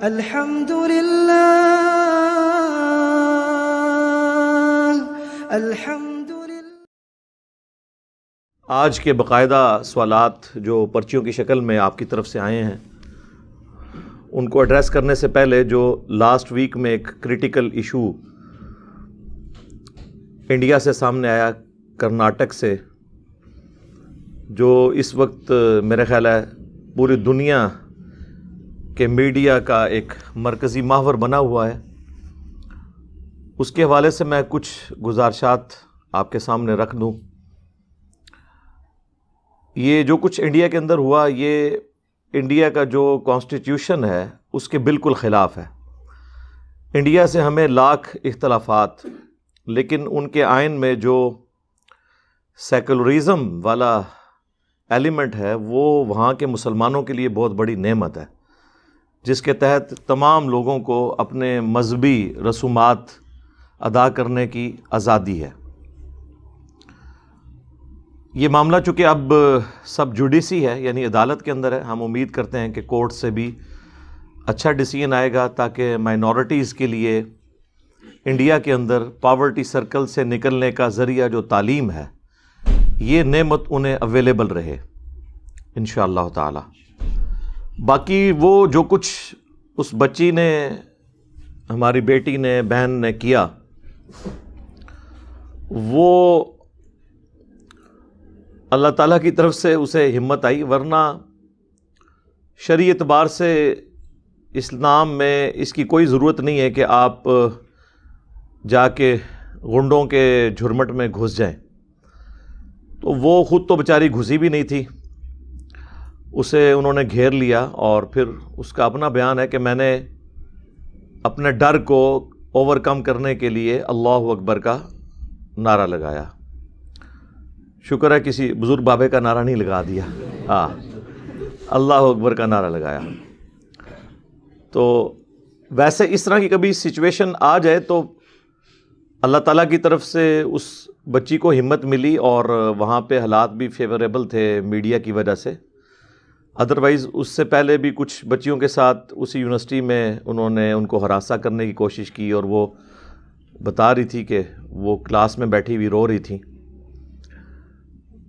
الحمدللہ الحمدللہ۔ آج کے باقاعدہ سوالات جو پرچیوں کی شکل میں آپ کی طرف سے آئے ہیں، ان کو ایڈریس کرنے سے پہلے جو لاسٹ ویک میں ایک کریٹیکل ایشو انڈیا سے سامنے آیا، کرناٹک سے، جو اس وقت میرے خیال ہے پوری دنیا کے میڈیا کا ایک مرکزی محور بنا ہوا ہے، اس کے حوالے سے میں کچھ گزارشات آپ کے سامنے رکھ دوں۔ یہ جو کچھ انڈیا کے اندر ہوا، یہ انڈیا کا جو کانسٹیٹیوشن ہے اس کے بالکل خلاف ہے۔ انڈیا سے ہمیں لاکھ اختلافات، لیکن ان کے آئین میں جو سیکولرزم والا ایلیمنٹ ہے وہ وہاں کے مسلمانوں کے لیے بہت بڑی نعمت ہے، جس کے تحت تمام لوگوں کو اپنے مذہبی رسومات ادا کرنے کی آزادی ہے۔ یہ معاملہ چونکہ اب سب جوڈیسی ہے، یعنی عدالت کے اندر ہے، ہم امید کرتے ہیں کہ کورٹ سے بھی اچھا ڈیسیژن آئے گا تاکہ مائنورٹیز کے لیے انڈیا کے اندر پاورٹی سرکل سے نکلنے کا ذریعہ جو تعلیم ہے، یہ نعمت انہیں اویلیبل رہے انشاءاللہ تعالی۔ باقی وہ جو کچھ اس بچی نے، ہماری بیٹی نے، بہن نے کیا، وہ اللہ تعالیٰ کی طرف سے اسے ہمت آئی، ورنہ شرعی اعتبار سے اسلام میں اس کی کوئی ضرورت نہیں ہے کہ آپ جا کے غنڈوں کے جھرمٹ میں گھس جائیں۔ تو وہ خود تو بیچاری گھسی بھی نہیں تھی، اسے انہوں نے گھیر لیا، اور پھر اس کا اپنا بیان ہے کہ میں نے اپنے ڈر کو اوور کم کرنے کے لیے اللہ اکبر کا نعرہ لگایا۔ شکر ہے کسی بزرگ بابے کا نعرہ نہیں لگا دیا، ہاں، اللہ اکبر کا نعرہ لگایا۔ تو ویسے اس طرح کی کبھی سچویشن آ جائے تو اللہ تعالیٰ کی طرف سے اس بچی کو ہمت ملی، اور وہاں پہ حالات بھی فیوریبل تھے میڈیا کی وجہ سے۔ ادروائز اس سے پہلے بھی کچھ بچیوں کے ساتھ اسی یونیورسٹی میں انہوں نے ان کو ہراساں کرنے کی کوشش کی، اور وہ بتا رہی تھی کہ وہ کلاس میں بیٹھی ہوئی رو رہی تھی۔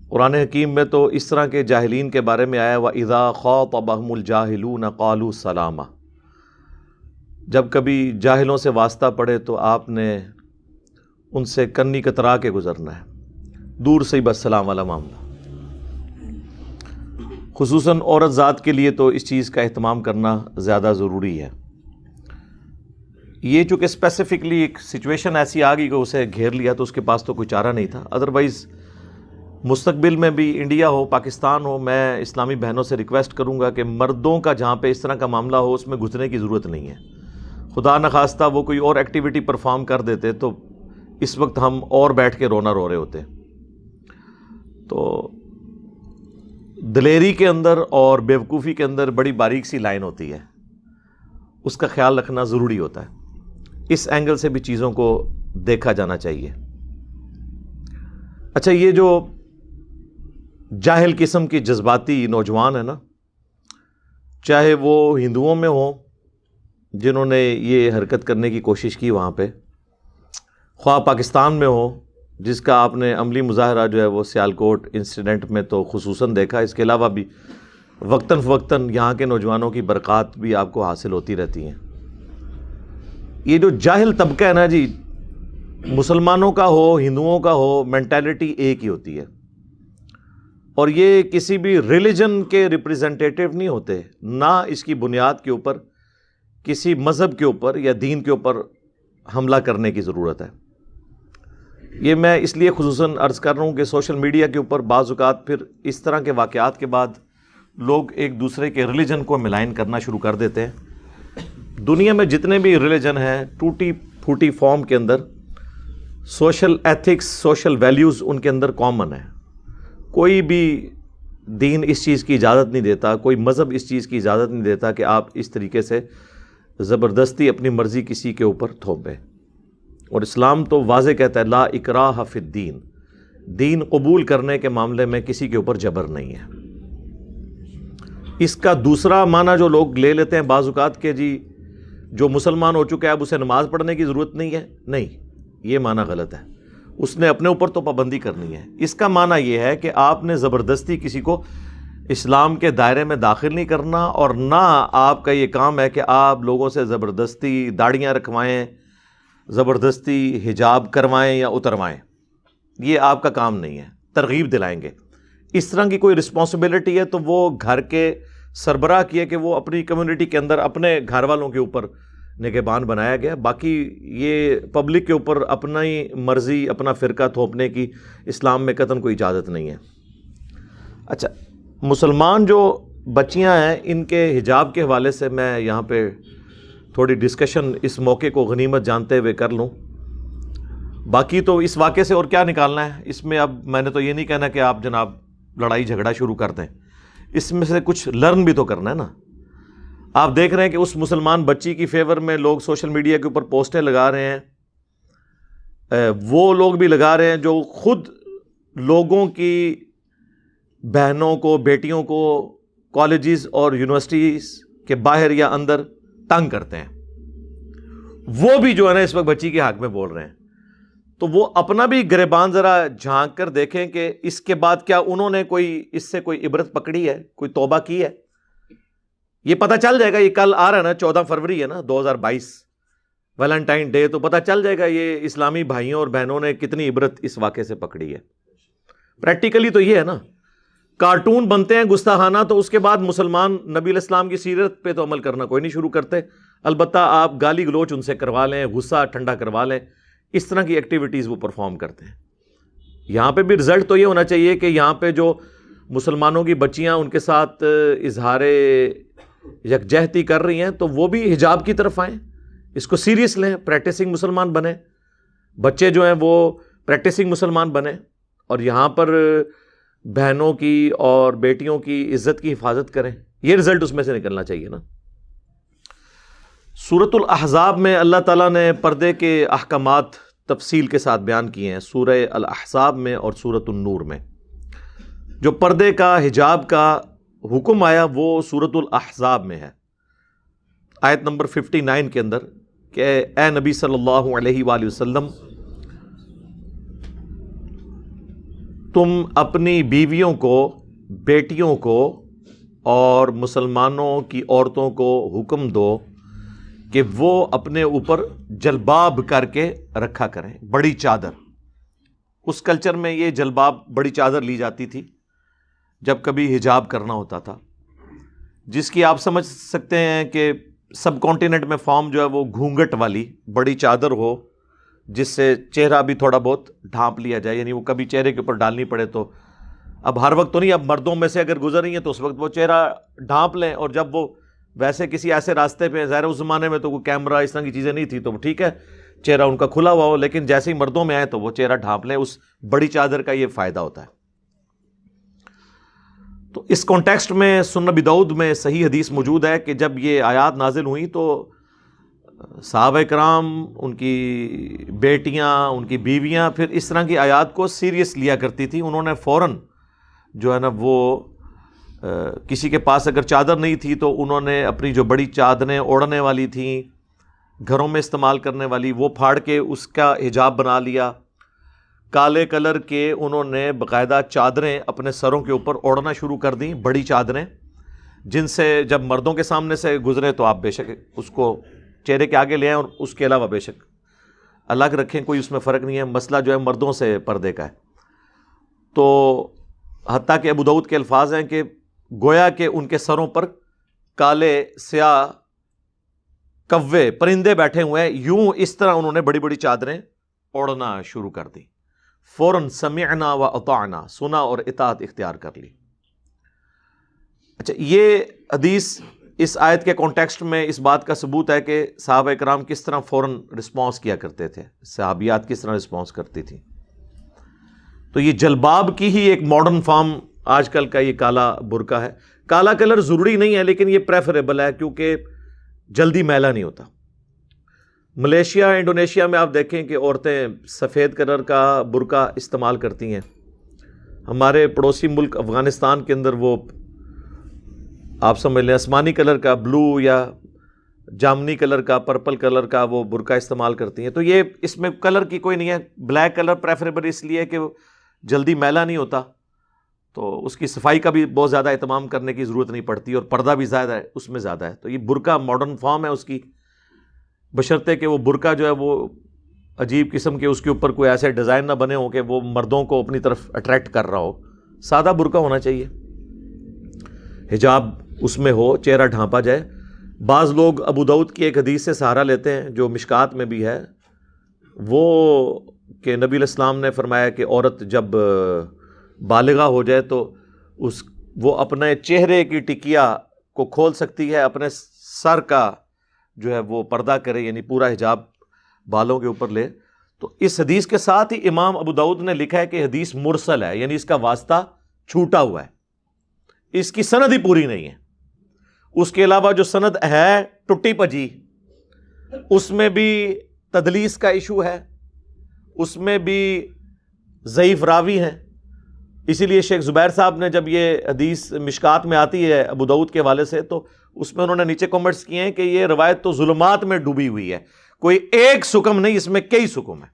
قرآن حکیم میں تو اس طرح کے جاہلین کے بارے میں آیا، وَإِذَا خَاطَبَهُمُ الْجَاهِلُونَ قَالُوا سَلَامًا۔ جب کبھی جاہلوں سے واسطہ پڑے تو آپ نے ان سے کنی کترا کے گزرنا ہے، دور سے ہی بس سلام والا معاملہ۔ خصوصاً عورت ذات کے لیے تو اس چیز کا اہتمام کرنا زیادہ ضروری ہے۔ یہ چونکہ اسپیسیفکلی ایک سچویشن ایسی آ گئی کہ اسے گھیر لیا، تو اس کے پاس تو کوئی چارہ نہیں تھا۔ ادروائز مستقبل میں بھی انڈیا ہو، پاکستان ہو، میں اسلامی بہنوں سے ریکویسٹ کروں گا کہ مردوں کا جہاں پہ اس طرح کا معاملہ ہو، اس میں گھسنے کی ضرورت نہیں ہے۔ خدا نخواستہ وہ کوئی اور ایکٹیویٹی پرفارم کر دیتے تو اس وقت ہم اور بیٹھ کے رونا رو رہے ہوتے۔ تو دلیری کے اندر اور بیوقوفی کے اندر بڑی باریک سی لائن ہوتی ہے، اس کا خیال رکھنا ضروری ہوتا ہے۔ اس اینگل سے بھی چیزوں کو دیکھا جانا چاہیے۔ اچھا، یہ جو جاہل قسم کی جذباتی نوجوان ہیں نا، چاہے وہ ہندوؤں میں ہوں جنہوں نے یہ حرکت کرنے کی کوشش کی وہاں پہ، خواہ پاکستان میں ہو جس کا آپ نے عملی مظاہرہ جو ہے وہ سیالکوٹ انسیڈنٹ میں تو خصوصاً دیکھا، اس کے علاوہ بھی وقتاً فوقتاً یہاں کے نوجوانوں کی برکات بھی آپ کو حاصل ہوتی رہتی ہیں۔ یہ جو جاہل طبقہ ہے نا جی، مسلمانوں کا ہو، ہندوؤں کا ہو، مینٹالٹی ایک ہی ہوتی ہے، اور یہ کسی بھی ریلیجن کے ریپریزنٹیٹیو نہیں ہوتے، نہ اس کی بنیاد کے اوپر کسی مذہب کے اوپر یا دین کے اوپر حملہ کرنے کی ضرورت ہے۔ یہ میں اس لیے خصوصاً عرض کر رہا ہوں کہ سوشل میڈیا کے اوپر بعض اوقات پھر اس طرح کے واقعات کے بعد لوگ ایک دوسرے کے ریلیجن کو ملائن کرنا شروع کر دیتے ہیں۔ دنیا میں جتنے بھی ریلیجن ہیں، ٹوٹی پھوٹی فارم کے اندر سوشل ایتھکس، سوشل ویلیوز ان کے اندر کامن ہے۔ کوئی بھی دین اس چیز کی اجازت نہیں دیتا، کوئی مذہب اس چیز کی اجازت نہیں دیتا کہ آپ اس طریقے سے زبردستی اپنی مرضی کسی کے اوپر تھوپیں۔ اور اسلام تو واضح کہتا ہے لا اکراہ فی الدین، دین قبول کرنے کے معاملے میں کسی کے اوپر جبر نہیں ہے۔ اس کا دوسرا معنی جو لوگ لے لیتے ہیں بعض اوقات کہ جی جو مسلمان ہو چکا ہے اب اسے نماز پڑھنے کی ضرورت نہیں ہے، نہیں، یہ معنی غلط ہے. اس نے اپنے اوپر تو پابندی کرنی ہے. اس کا معنی یہ ہے کہ آپ نے زبردستی کسی کو اسلام کے دائرے میں داخل نہیں کرنا، اور نہ آپ کا یہ کام ہے کہ آپ لوگوں سے زبردستی داڑیاں رکھوائیں، زبردستی حجاب کروائیں یا اتروائیں. یہ آپ کا کام نہیں ہے. ترغیب دلائیں گے. اس طرح کی کوئی رسپانسبلٹی ہے تو وہ گھر کے سربراہ کی ہے کہ وہ اپنی کمیونٹی کے اندر اپنے گھر والوں کے اوپر نگہبان بنایا گیا. باقی یہ پبلک کے اوپر اپنا ہی مرضی، اپنا فرقہ تھوپنے کی اسلام میں قطعاً کوئی اجازت نہیں ہے. اچھا، مسلمان جو بچیاں ہیں ان کے حجاب کے حوالے سے میں یہاں پہ تھوڑی ڈسکشن اس موقع کو غنیمت جانتے ہوئے کر لوں. باقی تو اس واقعے سے اور کیا نکالنا ہے اس میں؟ اب میں نے تو یہ نہیں کہنا کہ آپ جناب لڑائی جھگڑا شروع کر دیں، اس میں سے کچھ لرن بھی تو کرنا ہے نا. آپ دیکھ رہے ہیں کہ اس مسلمان بچی کی فیور میں لوگ سوشل میڈیا کے اوپر پوسٹیں لگا رہے ہیں. وہ لوگ بھی لگا رہے ہیں جو خود لوگوں کی بہنوں کو، بیٹیوں کو کالجز اور یونیورسٹیز کے باہر یا اندر تنگ کرتے ہیں. وہ بھی جو ہے نا اس وقت بچی کے حق میں بول رہے ہیں. تو وہ اپنا بھی گریبان ذرا جھانک کر دیکھیں کہ اس کے بعد کیا انہوں نے اس سے کوئی عبرت پکڑی ہے، کوئی توبہ کی ہے. یہ پتہ چل جائے گا. یہ کل آ رہا ہے نا، 14 فروری ہے نا 2022، ویلنٹائن ڈے. تو پتہ چل جائے گا یہ اسلامی بھائیوں اور بہنوں نے کتنی عبرت اس واقعے سے پکڑی ہے. پریکٹیکلی تو یہ ہے نا، کارٹون بنتے ہیں گستاخانہ، تو اس کے بعد مسلمان نبی علیہ السلام کی سیرت پہ تو عمل کرنا کوئی نہیں شروع کرتے. البتہ آپ گالی گلوچ ان سے کروا لیں، غصہ ٹھنڈا کروا لیں، اس طرح کی ایکٹیویٹیز وہ پرفارم کرتے ہیں. یہاں پہ بھی رزلٹ تو یہ ہونا چاہیے کہ یہاں پہ جو مسلمانوں کی بچیاں ان کے ساتھ اظہار یکجہتی کر رہی ہیں تو وہ بھی حجاب کی طرف آئیں، اس کو سیریس لیں، پریکٹسنگ مسلمان بنیں. بچے جو ہیں وہ پریکٹسنگ مسلمان بنیں، اور یہاں پر بہنوں کی اور بیٹیوں کی عزت کی حفاظت کریں. یہ رزلٹ اس میں سے نکلنا چاہیے نا. سورۃ الاحزاب میں اللہ تعالیٰ نے پردے کے احکامات تفصیل کے ساتھ بیان کیے ہیں. سورہ الاحزاب میں اور سورۃ النور میں جو پردے کا، حجاب کا حکم آیا وہ سورۃ الاحزاب میں ہے، آیت نمبر 59 کے اندر، کہ اے نبی صلی اللہ علیہ وآلہ وسلم، تم اپنی بیویوں کو، بیٹیوں کو اور مسلمانوں کی عورتوں کو حکم دو کہ وہ اپنے اوپر جلباب کر کے رکھا کریں، بڑی چادر. اس کلچر میں یہ جلباب، بڑی چادر لی جاتی تھی جب کبھی حجاب کرنا ہوتا تھا، جس کی آپ سمجھ سکتے ہیں کہ سب کانٹیننٹ میں فارم جو ہے وہ گھونگھٹ والی بڑی چادر ہو، جس سے چہرہ بھی تھوڑا بہت ڈھانپ لیا جائے، یعنی وہ کبھی چہرے کے اوپر ڈالنی پڑے تو اب ہر وقت تو نہیں، اب مردوں میں سے اگر گزر رہی ہیں تو اس وقت وہ چہرہ ڈھانپ لیں، اور جب وہ ویسے کسی ایسے راستے پہ، ظاہر اس زمانے میں تو کوئی کیمرہ اس طرح کی چیزیں نہیں تھی تو ٹھیک ہے چہرہ ان کا کھلا ہوا ہو، لیکن جیسے ہی مردوں میں آئے تو وہ چہرہ ڈھانپ لیں. اس بڑی چادر کا یہ فائدہ ہوتا ہے. تو اس کانٹیکسٹ میں سنن ابی داؤد میں صحیح حدیث موجود ہے کہ جب یہ آیات نازل ہوئیں تو صحابہ کرام، ان کی بیٹیاں، ان کی بیویاں پھر اس طرح کی آیات کو سیریس لیا کرتی تھی. انہوں نے فوراً جو ہے نا وہ کسی کے پاس اگر چادر نہیں تھی تو انہوں نے اپنی جو بڑی چادریں اوڑھنے والی تھیں، گھروں میں استعمال کرنے والی، وہ پھاڑ کے اس کا حجاب بنا لیا. کالے کلر کے انہوں نے باقاعدہ چادریں اپنے سروں کے اوپر اوڑھنا شروع کر دیں، بڑی چادریں، جن سے جب مردوں کے سامنے سے گزرے تو آپ بے شک اس کو چہرے کے آگے لے آئیں، اور اس کے علاوہ بے شک الگ رکھیں، کوئی اس میں فرق نہیں ہے. مسئلہ جو ہے مردوں سے پردے کا ہے. تو حتیٰ کہ ابو داؤد کے الفاظ ہیں کہ گویا کہ ان کے سروں پر کالے سیاہ کوے پرندے بیٹھے ہوئے ہیں، یوں اس طرح انہوں نے بڑی بڑی چادریں اوڑھنا شروع کر دی. فوراً سمعنا و اطعنا، سنا اور اطاعت اختیار کر لی. اچھا، یہ حدیث اس آیت کے کانٹیکسٹ میں اس بات کا ثبوت ہے کہ صحابہ کرام کس طرح فوراً رسپانس کیا کرتے تھے، صحابیات کس طرح رسپانس کرتی تھیں. تو یہ جلباب کی ہی ایک ماڈرن فارم آج کل کا یہ کالا برقع ہے. کالا کلر ضروری نہیں ہے لیکن یہ پریفریبل ہے کیونکہ جلدی میلا نہیں ہوتا. ملیشیا، انڈونیشیا میں آپ دیکھیں کہ عورتیں سفید کلر کا برقع استعمال کرتی ہیں. ہمارے پڑوسی ملک افغانستان کے اندر وہ آپ سمجھ لیں آسمانی کلر کا، بلو یا جامنی کلر کا، پرپل کلر کا وہ برقع استعمال کرتی ہیں. تو یہ اس میں کلر کی کوئی نہیں ہے. بلیک کلر پریفریبل اس لیے کہ جلدی میلا نہیں ہوتا، تو اس کی صفائی کا بھی بہت زیادہ اہتمام کرنے کی ضرورت نہیں پڑتی، اور پردہ بھی زیادہ ہے اس میں زیادہ ہے. تو یہ برقع ماڈرن فارم ہے اس کی، بشرطے کہ وہ برقع جو ہے وہ عجیب قسم کے اس کے اوپر کوئی ایسے ڈیزائن نہ بنے ہوں کہ وہ مردوں کو اپنی طرف اٹریکٹ کر رہا ہو. سادہ برقع ہونا چاہیے، حجاب اس میں ہو، چہرہ ڈھانپا جائے. بعض لوگ ابو داؤد کی ایک حدیث سے سہارا لیتے ہیں جو مشکات میں بھی ہے، وہ کہ نبی علیہ السلام نے فرمایا کہ عورت جب بالغہ ہو جائے تو وہ اپنے چہرے کی ٹکیا کو کھول سکتی ہے، اپنے سر کا جو ہے وہ پردہ کرے، یعنی پورا حجاب بالوں کے اوپر لے. تو اس حدیث کے ساتھ ہی امام ابو داؤد نے لکھا ہے کہ حدیث مرسل ہے، یعنی اس کا واسطہ چھوٹا ہوا ہے، اس کی سند ہی پوری نہیں ہے. اس کے علاوہ جو سند ہے ٹٹی پجی، اس میں بھی تدلیس کا ایشو ہے، اس میں بھی ضعیف راوی ہیں. اسی لیے شیخ زبیر صاحب نے جب یہ حدیث مشکات میں آتی ہے ابو داؤد کے حوالے سے، تو اس میں انہوں نے نیچے کامنٹس کیے ہیں کہ یہ روایت تو ظلمات میں ڈوبی ہوئی ہے، کوئی ایک سکم نہیں، اس میں کئی سکم ہیں.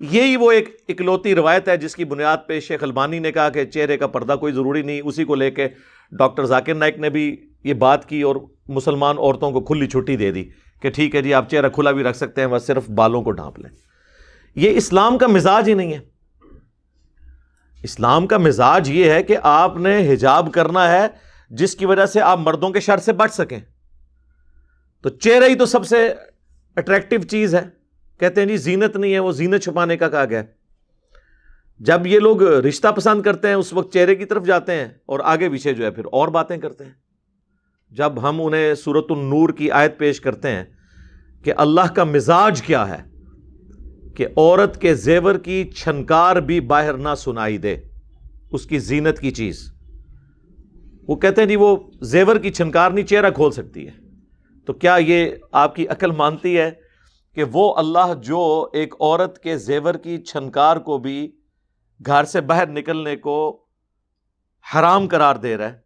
یہی وہ ایک اکلوتی روایت ہے جس کی بنیاد پہ شیخ البانی نے کہا کہ چہرے کا پردہ کوئی ضروری نہیں. اسی کو لے کے ڈاکٹر ذاکر نائک نے بھی یہ بات کی اور مسلمان عورتوں کو کھلی چھٹی دے دی کہ ٹھیک ہے جی آپ چہرہ کھلا بھی رکھ سکتے ہیں، بس صرف بالوں کو ڈھانپ لیں. یہ اسلام کا مزاج ہی نہیں ہے. اسلام کا مزاج یہ ہے کہ آپ نے حجاب کرنا ہے جس کی وجہ سے آپ مردوں کے شر سے بچ سکیں. تو چہرہ ہی تو سب سے اٹریکٹیو چیز ہے. کہتے ہیں جی زینت نہیں ہے، وہ زینت چھپانے کا کہا گیا. جب یہ لوگ رشتہ پسند کرتے ہیں اس وقت چہرے کی طرف جاتے ہیں اور آگے پیچھے جو ہے پھر اور باتیں کرتے ہیں. جب ہم انہیں سورۃ النور کی آیت پیش کرتے ہیں کہ اللہ کا مزاج کیا ہے کہ عورت کے زیور کی چھنکار بھی باہر نہ سنائی دے، اس کی زینت کی چیز. وہ کہتے ہیں جی وہ زیور کی چھنکار نہیں چہرہ کھول سکتی ہے. تو کیا یہ آپ کی عقل مانتی ہے کہ وہ اللہ جو ایک عورت کے زیور کی چھنکار کو بھی گھر سے باہر نکلنے کو حرام قرار دے رہا ہے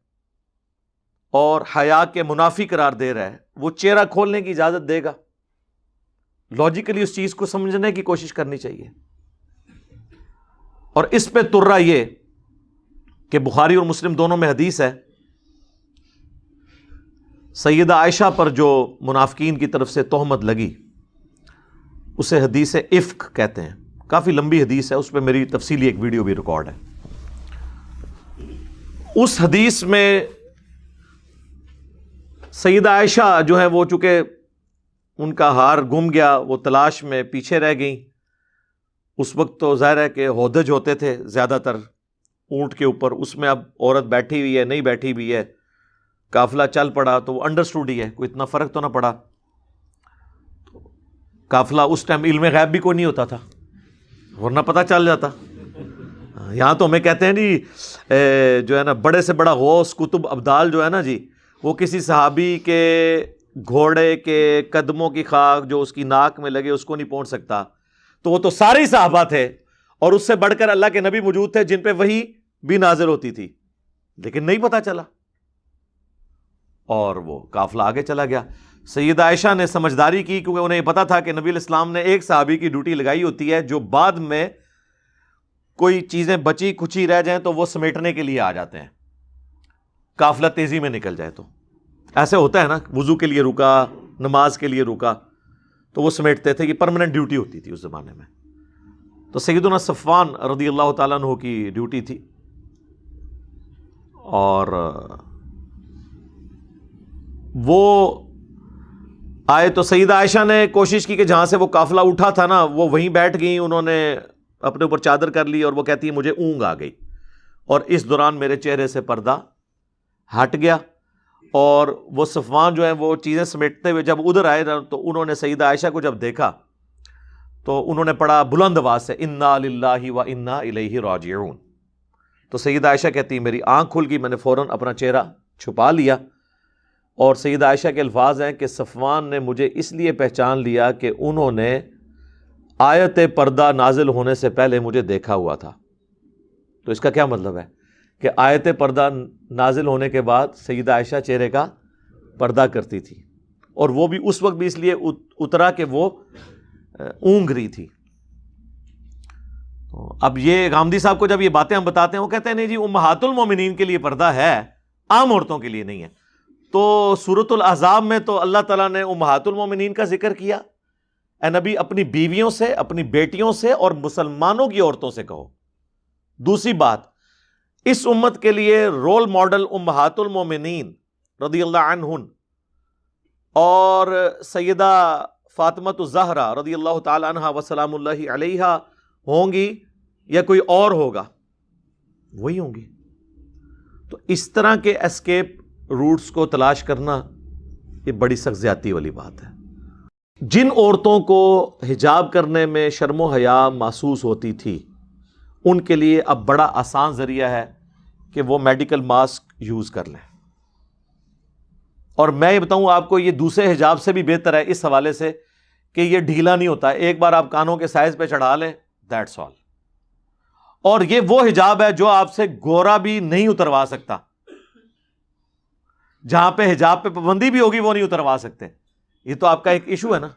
اور حیا کے منافی قرار دے رہا ہے، وہ چہرہ کھولنے کی اجازت دے گا؟ لاجیکلی اس چیز کو سمجھنے کی کوشش کرنی چاہیے. اور اس پہ ترا یہ کہ بخاری اور مسلم دونوں میں حدیث ہے، سیدہ عائشہ پر جو منافقین کی طرف سے تہمت لگی اسے حدیث افک کہتے ہیں. کافی لمبی حدیث ہے، اس پہ میری تفصیلی ایک ویڈیو بھی ریکارڈ ہے. اس حدیث میں سیدہ عائشہ جو ہے وہ چونکہ ان کا ہار گم گیا، وہ تلاش میں پیچھے رہ گئیں. اس وقت تو ظاہر ہے کہ ہودج ہوتے تھے زیادہ تر اونٹ کے اوپر، اس میں اب عورت بیٹھی ہوئی ہے نہیں بیٹھی ہوئی ہے، قافلہ چل پڑا تو وہ انڈرسٹوڈ ہی ہے، کوئی اتنا فرق تو نہ پڑا. قافلہ اس ٹائم علم غیب بھی کوئی نہیں ہوتا تھا ورنہ پتہ چل جاتا. یہاں تو ہمیں کہتے ہیں جی جو ہے نا بڑے سے بڑا غوث قطب ابدال جو ہے نا جی، وہ کسی صحابی کے گھوڑے کے قدموں کی خاک جو اس کی ناک میں لگے اس کو نہیں پہنچ سکتا. تو وہ تو سارے ہی صحابہ تھے اور اس سے بڑھ کر اللہ کے نبی موجود تھے جن پہ وحی بھی نازل ہوتی تھی، لیکن نہیں پتہ چلا اور وہ قافلہ آگے چلا گیا. سیدہ عائشہ نے سمجھداری کی کیونکہ انہیں پتا تھا کہ نبی علیہ السلام نے ایک صحابی کی ڈیوٹی لگائی ہوتی ہے جو بعد میں کوئی چیزیں بچی کچی رہ جائیں تو وہ سمیٹنے کے لیے آ جاتے ہیں، قافلہ تیزی میں نکل جائے. تو ایسے ہوتا ہے نا، وضو کے لیے رکا، نماز کے لیے رکا تو وہ سمیٹتے تھے، یہ پرماننٹ ڈیوٹی ہوتی تھی اس زمانے میں. تو سیدنا صفوان رضی اللہ تعالیٰ عنہ کی ڈیوٹی تھی اور وہ آئے تو سیدہ عائشہ نے کوشش کی کہ جہاں سے وہ قافلہ اٹھا تھا نا وہ وہیں بیٹھ گئیں، انہوں نے اپنے اوپر چادر کر لی اور وہ کہتی ہے مجھے اونگ آ گئی اور اس دوران میرے چہرے سے پردہ ہٹ گیا. اور وہ صفوان جو ہیں وہ چیزیں سمیٹتے ہوئے جب ادھر آئے تو انہوں نے سیدہ عائشہ کو جب دیکھا تو انہوں نے پڑھا بلند آواز سے انا للہ و انا الیہ راجعون. تو سیدہ عائشہ کہتی میری آنکھ کھل گئی، میں نے فوراً اپنا چہرہ چھپا لیا. اور سیدہ عائشہ کے الفاظ ہیں کہ صفوان نے مجھے اس لیے پہچان لیا کہ انہوں نے آیت پردہ نازل ہونے سے پہلے مجھے دیکھا ہوا تھا. تو اس کا کیا مطلب ہے کہ آیت پردہ نازل ہونے کے بعد سیدہ عائشہ چہرے کا پردہ کرتی تھی. اور وہ بھی اس وقت بھی اس لیے اترا کہ وہ اونگ رہی تھی. اب یہ غامدی صاحب کو جب یہ باتیں ہم بتاتے ہیں وہ کہتے ہیں نہیں جی امہات المومنین کے لیے پردہ ہے, عام عورتوں کے لیے نہیں ہے. تو سورۃ الاحزاب میں تو اللہ تعالیٰ نے امہات المومنین کا ذکر کیا. اے نبی اپنی بیویوں سے, اپنی بیٹیوں سے اور مسلمانوں کی عورتوں سے کہو. دوسری بات, اس امت کے لیے رول ماڈل امہات المومنین رضی اللہ عنہن اور سیدہ فاطمہ الزہرا رضی اللہ تعالی عنہا وسلام اللہ علیہا ہوں گی یا کوئی اور ہوگا؟ وہی ہوں گی. تو اس طرح کے اسکیپ روٹس کو تلاش کرنا یہ بڑی سخت زیادتی والی بات ہے. جن عورتوں کو حجاب کرنے میں شرم و حیا محسوس ہوتی تھی ان کے لیے اب بڑا آسان ذریعہ ہے کہ وہ میڈیکل ماسک یوز کر لیں. اور میں یہ بتاؤں آپ کو, یہ دوسرے حجاب سے بھی بہتر ہے اس حوالے سے کہ یہ ڈھیلا نہیں ہوتا. ایک بار آپ کانوں کے سائز پہ چڑھا لیں, دیٹس آل. اور یہ وہ حجاب ہے جو آپ سے گورا بھی نہیں اتروا سکتا. جہاں پہ حجاب پہ پابندی بھی ہوگی وہ نہیں اتروا سکتے. یہ تو آپ کا ایک ایشو ہے نا.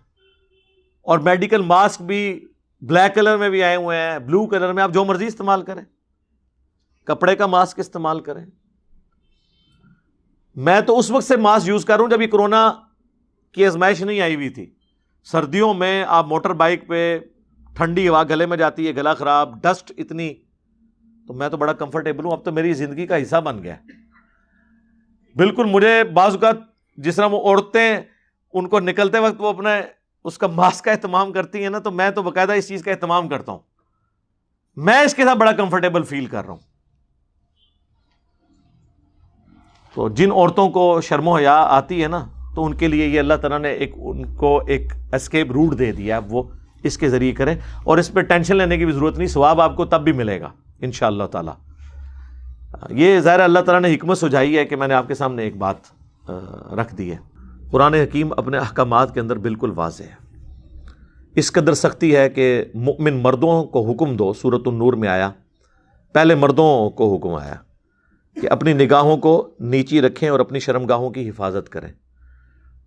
اور میڈیکل ماسک بھی بلیک کلر میں بھی آئے ہوئے ہیں, بلو کلر میں, آپ جو مرضی استعمال کریں. کپڑے کا ماسک استعمال کریں. میں تو اس وقت سے ماسک یوز کر رہا ہوں جب یہ کرونا کی آزمائش نہیں آئی ہوئی تھی. سردیوں میں آپ موٹر بائک پہ, ٹھنڈی ہوا گلے میں جاتی ہے, گلا خراب, ڈسٹ اتنی, تو میں تو بڑا کمفرٹیبل ہوں. اب تو میری زندگی کا حصہ بن گیا. بالکل مجھے بعض اوقات جس طرح وہ عورتیں ان کو نکلتے وقت وہ اپنے اس کا ماسک کا اہتمام کرتی ہیں نا, تو میں تو باقاعدہ اس چیز کا اہتمام کرتا ہوں. میں اس کے ساتھ بڑا کمفرٹیبل فیل کر رہا ہوں. تو جن عورتوں کو شرم و حیا آتی ہے نا, تو ان کے لیے یہ اللہ تعالیٰ نے ان کو ایک اسکیپ روٹ دے دیا. وہ اس کے ذریعے کریں اور اس پہ ٹینشن لینے کی بھی ضرورت نہیں. ثواب آپ کو تب بھی ملے گا انشاءاللہ تعالیٰ. یہ ظاہر اللہ تعالیٰ نے حکمت سجائی ہے کہ میں نے آپ کے سامنے ایک بات رکھ دی ہے. قرآن حکیم اپنے احکامات کے اندر بالکل واضح ہے. اس قدر سختی ہے کہ مؤمن مردوں کو حکم دو, سورۃ النور میں آیا, پہلے مردوں کو حکم آیا کہ اپنی نگاہوں کو نیچی رکھیں اور اپنی شرمگاہوں کی حفاظت کریں.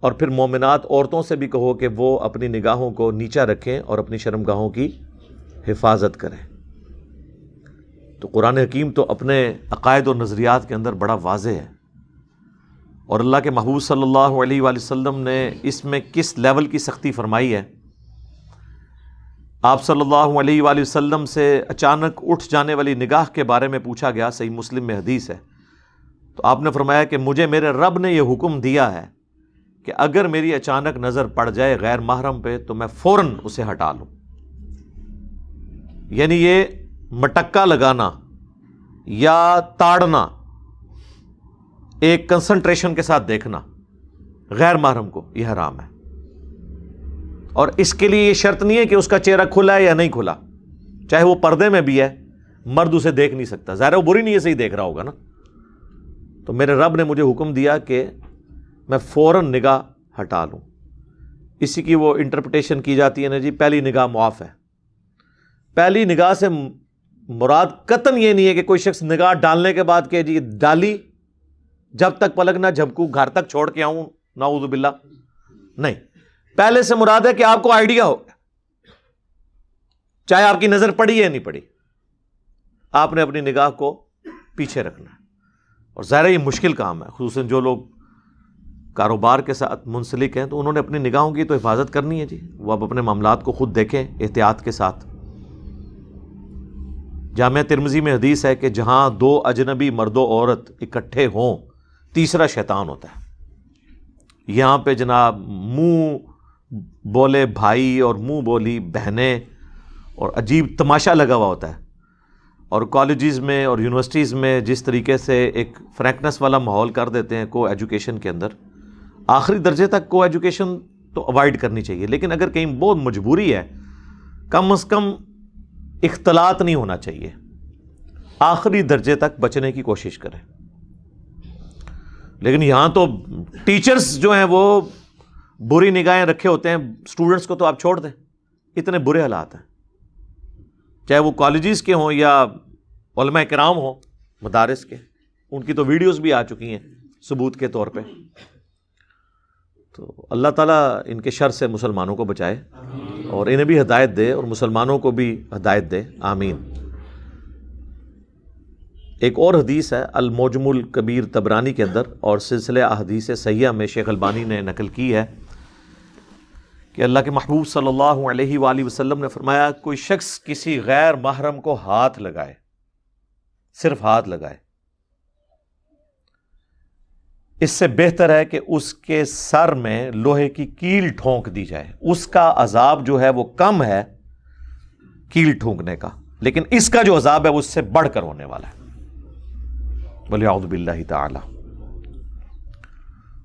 اور پھر مومنات عورتوں سے بھی کہو کہ وہ اپنی نگاہوں کو نیچا رکھیں اور اپنی شرمگاہوں کی حفاظت کریں. تو قرآن حکیم تو اپنے عقائد و نظریات کے اندر بڑا واضح ہے. اور اللہ کے محبوب صلی اللہ علیہ وآلہ وسلم نے اس میں کس لیول کی سختی فرمائی ہے. آپ صلی اللہ علیہ وآلہ وسلم سے اچانک اٹھ جانے والی نگاہ کے بارے میں پوچھا گیا, صحیح مسلم میں حدیث ہے. تو آپ نے فرمایا کہ مجھے میرے رب نے یہ حکم دیا ہے کہ اگر میری اچانک نظر پڑ جائے غیر محرم پہ تو میں فوراً اسے ہٹا لوں. یعنی یہ مٹکا لگانا یا تاڑنا, ایک کنسنٹریشن کے ساتھ دیکھنا غیر محرم کو, یہ حرام ہے. اور اس کے لیے یہ شرط نہیں ہے کہ اس کا چہرہ کھلا ہے یا نہیں کھلا, چاہے وہ پردے میں بھی ہے, مرد اسے دیکھ نہیں سکتا. ظاہر وہ بری نیت سے ہی دیکھ رہا ہوگا نا. تو میرے رب نے مجھے حکم دیا کہ میں فوراً نگاہ ہٹا لوں. اسی کی وہ انٹرپریٹیشن کی جاتی ہے نا جی, پہلی نگاہ معاف ہے. پہلی نگاہ سے مراد قطعاً یہ نہیں ہے کہ کوئی شخص نگاہ ڈالنے کے بعد کہ جی ڈالی, جب تک پلک نہ جھپکوں گھر تک چھوڑ کے آؤں, نعوذ باللہ, نہیں. پہلے سے مراد ہے کہ آپ کو آئیڈیا ہو, چاہے آپ کی نظر پڑی یا نہیں پڑی, آپ نے اپنی نگاہ کو پیچھے رکھنا ہے. اور ظاہر یہ مشکل کام ہے, خصوصاً جو لوگ کاروبار کے ساتھ منسلک ہیں تو انہوں نے اپنی نگاہوں کی تو حفاظت کرنی ہے جی. وہ اب اپنے معاملات کو خود دیکھیں احتیاط کے ساتھ. جامعہ ترمذی میں حدیث ہے کہ جہاں دو اجنبی مرد و عورت اکٹھے ہوں تیسرا شیطان ہوتا ہے. یہاں پہ جناب منہ بولے بھائی اور منہ بولی بہنیں اور عجیب تماشا لگا ہوا ہوتا ہے. اور کالجز میں اور یونیورسٹیز میں جس طریقے سے ایک فرینکنس والا ماحول کر دیتے ہیں کو ایجوکیشن کے اندر, آخری درجے تک کو ایجوکیشن تو اوائڈ کرنی چاہیے, لیکن اگر کہیں بہت مجبوری ہے کم از کم اختلاط نہیں ہونا چاہیے. آخری درجے تک بچنے کی کوشش کریں. لیکن یہاں تو ٹیچرز جو ہیں وہ بری نگاہیں رکھے ہوتے ہیں, اسٹوڈنٹس کو تو آپ چھوڑ دیں. اتنے برے حالات ہیں, چاہے وہ کالجز کے ہوں یا علماء کرام ہوں مدارس کے, ان کی تو ویڈیوز بھی آ چکی ہیں ثبوت کے طور پہ. تو اللہ تعالیٰ ان کے شر سے مسلمانوں کو بچائے اور انہیں بھی ہدایت دے اور مسلمانوں کو بھی ہدایت دے، آمین۔ ایک اور حدیث ہے المعجم الکبیر طبرانی کے اندر اور سلسلہ احادیث صحیحہ میں شیخ البانی نے نقل کی ہے کہ اللہ کے محبوب صلی اللہ علیہ وآلہ وسلم نے فرمایا کوئی شخص کسی غیر محرم کو ہاتھ لگائے، صرف ہاتھ لگائے، اس سے بہتر ہے کہ اس کے سر میں لوہے کی کیل ٹھونک دی جائے۔ اس کا عذاب جو ہے وہ کم ہے کیل ٹھونکنے کا، لیکن اس کا جو عذاب ہے وہ اس سے بڑھ کر ہونے والا ہے، وَلِعَوْذُ بِاللَّهِ تعالی۔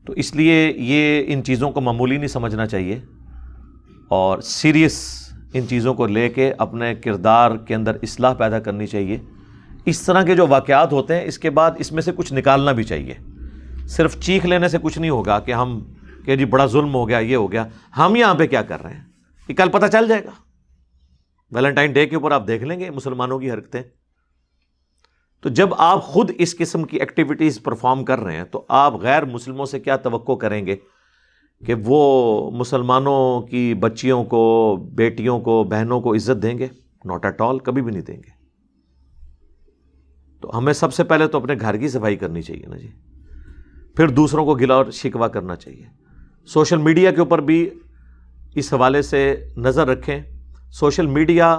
تو اس لیے یہ ان چیزوں کو معمولی نہیں سمجھنا چاہیے اور سیریس ان چیزوں کو لے کے اپنے کردار کے اندر اصلاح پیدا کرنی چاہیے۔ اس طرح کے جو واقعات ہوتے ہیں اس کے بعد اس میں سے کچھ نکالنا بھی چاہیے۔ صرف چیخ لینے سے کچھ نہیں ہوگا کہ جی بڑا ظلم ہو گیا، یہ ہو گیا۔ ہم یہاں پہ کیا کر رہے ہیں یہ کل پتہ چل جائے گا۔ ویلنٹائن ڈے کے اوپر آپ دیکھ لیں گے مسلمانوں کی حرکتیں۔ تو جب آپ خود اس قسم کی ایکٹیویٹیز پرفارم کر رہے ہیں تو آپ غیر مسلموں سے کیا توقع کریں گے کہ وہ مسلمانوں کی بچیوں کو، بیٹیوں کو، بہنوں کو عزت دیں گے؟ ناٹ ایٹ آل، کبھی بھی نہیں دیں گے۔ تو ہمیں سب سے پہلے تو اپنے گھر کی صفائی کرنی چاہیے نا جی، پھر دوسروں کو گلا اور شکوہ کرنا چاہیے۔ سوشل میڈیا کے اوپر بھی اس حوالے سے نظر رکھیں۔ سوشل میڈیا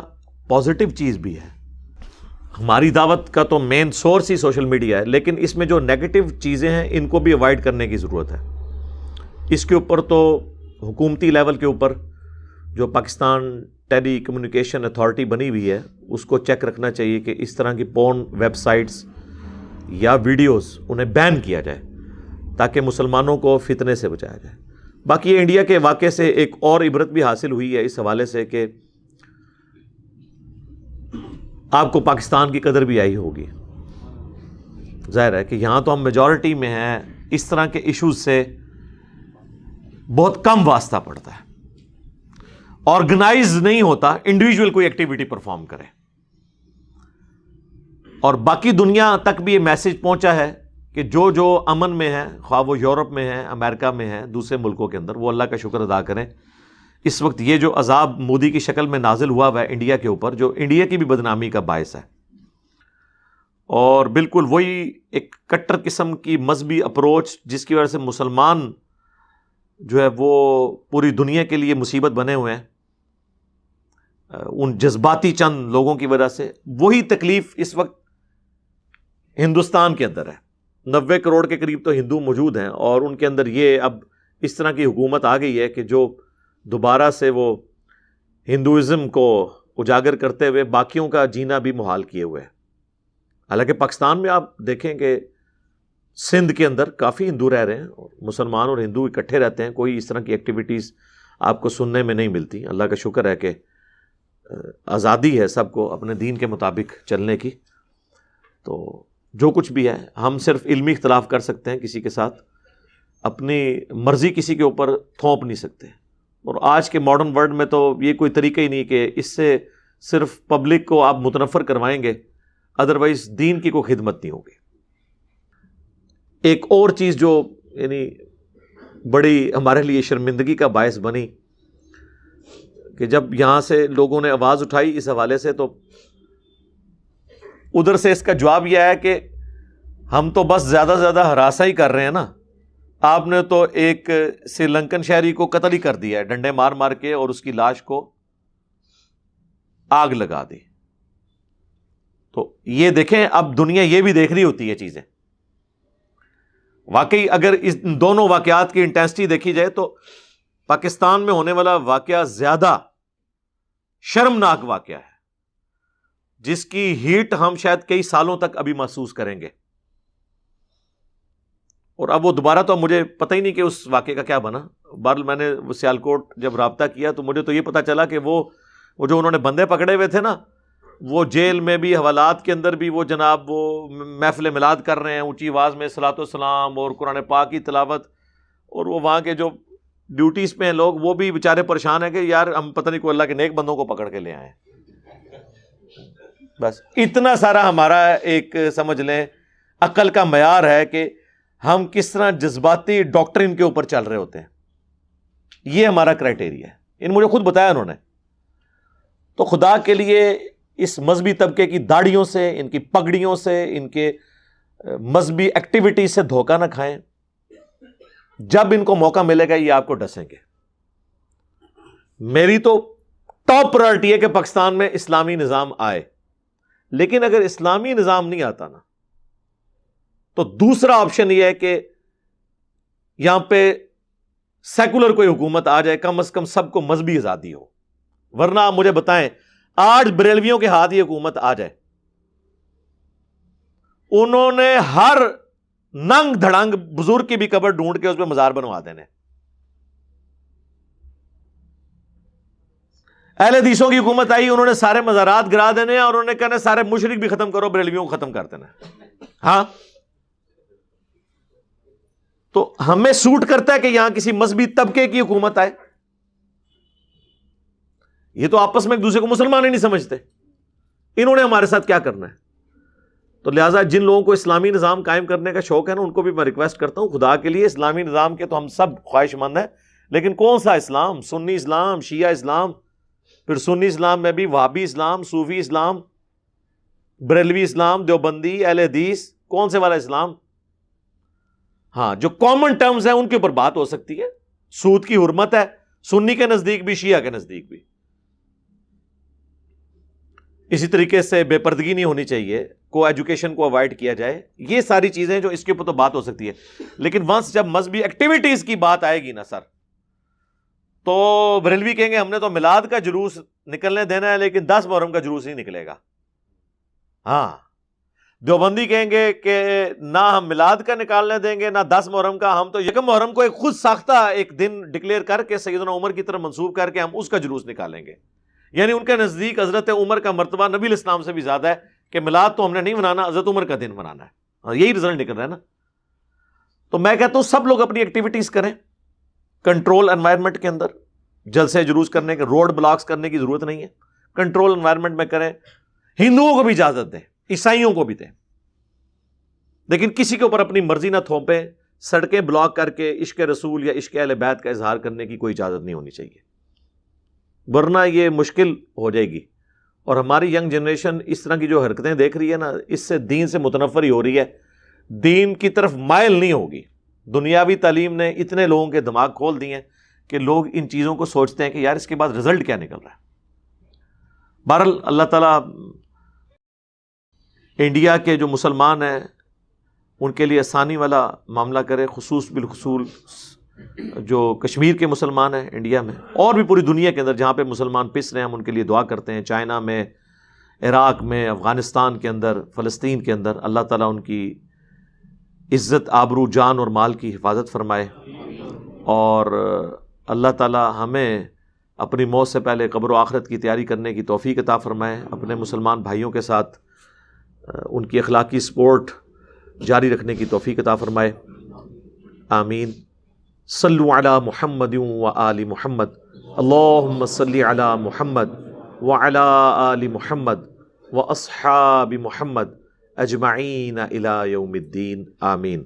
پازیٹیو چیز بھی ہے، ہماری دعوت کا تو مین سورس ہی سوشل میڈیا ہے، لیکن اس میں جو نیگیٹو چیزیں ہیں ان کو بھی اوائڈ کرنے کی ضرورت ہے۔ اس کے اوپر تو حکومتی لیول کے اوپر جو پاکستان ٹیلی کمیونیکیشن اتھارٹی بنی ہوئی ہے اس کو چیک رکھنا چاہیے کہ اس طرح کی پورن ویب سائٹس یا ویڈیوز انہیں بین کیا جائے تاکہ مسلمانوں کو فتنے سے بچایا جائے۔ باقی یہ انڈیا کے واقعے سے ایک اور عبرت بھی حاصل ہوئی ہے اس حوالے سے کہ آپ کو پاکستان کی قدر بھی آئی ہوگی۔ ظاہر ہے کہ یہاں تو ہم میجورٹی میں ہیں، اس طرح کے ایشوز سے بہت کم واسطہ پڑتا ہے، آرگنائز نہیں ہوتا انڈیویجول کوئی ایکٹیویٹی پرفارم کرے۔ اور باقی دنیا تک بھی یہ میسج پہنچا ہے کہ جو امن میں ہے، خواہ وہ یورپ میں ہے، امریکہ میں ہے، دوسرے ملکوں کے اندر، وہ اللہ کا شکر ادا کریں۔ اس وقت یہ جو عذاب مودی کی شکل میں نازل ہوا ہے انڈیا کے اوپر، جو انڈیا کی بھی بدنامی کا باعث ہے، اور بالکل وہی ایک کٹر قسم کی مذہبی اپروچ جس کی وجہ سے مسلمان جو ہے وہ پوری دنیا کے لیے مصیبت بنے ہوئے ہیں، ان جذباتی چند لوگوں کی وجہ سے، وہی تکلیف اس وقت ہندوستان کے اندر ہے۔ 90 کروڑ کے قریب تو ہندو موجود ہیں اور ان کے اندر یہ اب اس طرح کی حکومت آ گئی ہے کہ جو دوبارہ سے وہ ہندوازم کو اجاگر کرتے ہوئے باقیوں کا جینا بھی محال کیے ہوئے ہیں۔ حالانکہ پاکستان میں آپ دیکھیں کہ سندھ کے اندر کافی ہندو رہ رہے ہیں، مسلمان اور ہندو اکٹھے رہتے ہیں، کوئی اس طرح کی ایکٹیویٹیز آپ کو سننے میں نہیں ملتی۔ اللہ کا شکر ہے کہ آزادی ہے سب کو اپنے دین کے مطابق چلنے کی۔ تو جو کچھ بھی ہے ہم صرف علمی اختلاف کر سکتے ہیں کسی کے ساتھ، اپنی مرضی کسی کے اوپر تھوپ نہیں سکتے۔ اور آج کے ماڈرن ورلڈ میں تو یہ کوئی طریقہ ہی نہیں کہ اس سے صرف پبلک کو آپ متنفر کروائیں گے، ادروائز دین کی کوئی خدمت نہیں ہوگی۔ ایک اور چیز جو یعنی بڑی ہمارے لیے شرمندگی کا باعث بنی کہ جب یہاں سے لوگوں نے آواز اٹھائی اس حوالے سے، تو ادھر سے اس کا جواب یہ ہے کہ ہم تو بس زیادہ سے زیادہ ہراساں ہی کر رہے ہیں نا، آپ نے تو ایک سری لنکن شہری کو قتل ہی کر دیا ہے ڈنڈے مار مار کے، اور اس کی لاش کو آگ لگا دی۔ تو یہ دیکھیں اب دنیا یہ بھی دیکھ رہی ہوتی ہے چیزیں۔ واقعی اگر اس دونوں واقعات کی انٹینسٹی دیکھی جائے تو پاکستان میں ہونے والا واقعہ زیادہ شرمناک واقعہ ہے، جس کی ہیٹ ہم شاید کئی سالوں تک ابھی محسوس کریں گے۔ اور اب وہ دوبارہ تو مجھے پتہ ہی نہیں کہ اس واقعے کا کیا بنا۔ بہرحال میں نے وہ سیالکوٹ جب رابطہ کیا تو مجھے تو یہ پتہ چلا کہ وہ جو انہوں نے بندے پکڑے ہوئے تھے نا، وہ جیل میں بھی، حوالات کے اندر بھی وہ جناب وہ محفل میلاد کر رہے ہیں اونچی آواز میں، صلاۃ والسلام اور قرآن پاک کی تلاوت، اور وہ وہاں کے جو ڈیوٹیز پہ ہیں لوگ وہ بھی بیچارے پریشان ہیں کہ یار ہم پتہ نہیں کوئی اللہ کے نیک بندوں کو پکڑ کے لے آئے۔ بس اتنا سارا ہمارا ایک سمجھ لیں عقل کا معیار ہے کہ ہم کس طرح جذباتی ڈاکٹرن کے اوپر چل رہے ہوتے ہیں۔ یہ ہمارا کرائٹیریا ہے. مجھے خود بتایا انہوں نے. تو خدا کے لیے اس مذہبی طبقے کی داڑھیوں سے، ان کی پگڑیوں سے، ان کے مذہبی ایکٹیویٹی سے دھوکہ نہ کھائیں. جب ان کو موقع ملے گا یہ آپ کو ڈسیں گے. میری تو ٹاپ پرائرٹی ہے کہ پاکستان میں اسلامی نظام آئے، لیکن اگر اسلامی نظام نہیں آتا نا تو دوسرا آپشن یہ ہے کہ یہاں پہ سیکولر کوئی حکومت آ جائے، کم از کم سب کو مذہبی آزادی ہو. ورنہ آپ مجھے بتائیں، آج بریلویوں کے ہاتھ یہ حکومت آ جائے، انہوں نے ہر ننگ دھڑنگ بزرگ کی بھی قبر ڈھونڈ کے اس پہ مزار بنوا دینے. اہل حدیثوں کی حکومت آئی، انہوں نے سارے مزارات گرا دینے اور انہوں نے کہنا سارے مشرک بھی ختم کرو، بریلویوں کو ختم کر دینا. ہاں، تو ہمیں سوٹ کرتا ہے کہ یہاں کسی مذہبی طبقے کی حکومت آئے. یہ تو آپس میں ایک دوسرے کو مسلمان ہی نہیں سمجھتے، انہوں نے ہمارے ساتھ کیا کرنا ہے. تو لہٰذا جن لوگوں کو اسلامی نظام قائم کرنے کا شوق ہے نا، ان کو بھی میں ریکویسٹ کرتا ہوں، خدا کے لیے اسلامی نظام کے تو ہم سب خواہش مند ہیں، لیکن کون سا اسلام؟ سنی اسلام، شیعہ اسلام، پھر سنی اسلام میں بھی وہابی اسلام، صوفی اسلام، بریلوی اسلام، دیوبندی، اہل حدیث، کون سے والا اسلام؟ ہاں، جو کامن ٹرمز ہیں ان کے اوپر بات ہو سکتی ہے. سود کی حرمت ہے سنی کے نزدیک بھی، شیعہ کے نزدیک بھی. اسی طریقے سے بے پردگی نہیں ہونی چاہیے، کو ایجوکیشن کو اوائڈ کیا جائے. یہ ساری چیزیں جو اس کے اوپر تو بات ہو سکتی ہے، لیکن ونس جب مذہبی ایکٹیویٹیز کی بات آئے گی نا سر، تو بریلوی کہیں گے ہم نے تو میلاد کا جلوس نکلنے دینا ہے لیکن 10 محرم کا جلوس نہیں نکلے گا. ہاں، دیوبندی کہیں گے کہ نہ ہم میلاد کا نکالنے دیں گے نہ 10 محرم کا، ہم تو یکم محرم کو ایک خود ساختہ ایک دن ڈکلیئر کر کے سیدنا عمر کی طرف منسوب کر کے ہم اس کا جلوس نکالیں گے. یعنی ان کے نزدیک حضرت عمر کا مرتبہ نبی الاسلام سے بھی زیادہ ہے کہ میلاد تو ہم نے نہیں منانا، حضرت عمر کا دن منانا ہے. یہی رزلٹ نکل رہا ہے نا. تو میں کہتا ہوں سب لوگ اپنی ایکٹیویٹیز کریں کنٹرول انوائرمنٹ کے اندر. جلسے جلوس کرنے کے، روڈ بلاکس کرنے کی ضرورت نہیں ہے، کنٹرول انوائرمنٹ میں کریں. ہندوؤں کو بھی اجازت دیں، عیسائیوں کو بھی دیں، لیکن کسی کے اوپر اپنی مرضی نہ تھوپیں. سڑکیں بلاک کر کے عشق رسول یا عشق اہل بیت کا اظہار کرنے کی کوئی اجازت نہیں ہونی چاہیے، ورنہ یہ مشکل ہو جائے گی. اور ہماری ینگ جنریشن اس طرح کی جو حرکتیں دیکھ رہی ہے نا، اس سے دین سے متنفر ہی ہو رہی ہے، دین کی طرف مائل نہیں ہوگی. دنیاوی تعلیم نے اتنے لوگوں کے دماغ کھول دیے ہیں کہ لوگ ان چیزوں کو سوچتے ہیں کہ یار اس کے بعد رزلٹ کیا نکل رہا ہے. بہرحال اللہ تعالیٰ انڈیا کے جو مسلمان ہیں ان کے لیے آسانی والا معاملہ کرے، خصوص بالخصوص جو کشمیر کے مسلمان ہیں انڈیا میں، اور بھی پوری دنیا کے اندر جہاں پہ مسلمان پس رہے ہیں، ہم ان کے لیے دعا کرتے ہیں. چائنا میں، عراق میں، افغانستان کے اندر، فلسطین کے اندر، اللہ تعالیٰ ان کی عزت، آبرو، جان اور مال کی حفاظت فرمائے، اور اللہ تعالیٰ ہمیں اپنی موت سے پہلے قبر و آخرت کی تیاری کرنے کی توفیق عطا فرمائے. اپنے مسلمان بھائیوں کے ساتھ ان کی اخلاقی سپورٹ جاری رکھنے کی توفیق عطا فرمائے. آمین. صلو علی محمد و آل محمد. اللہم صلی علی محمد وعلی آل محمد و اصحاب محمد اجمعین الی یوم الدین. آمین.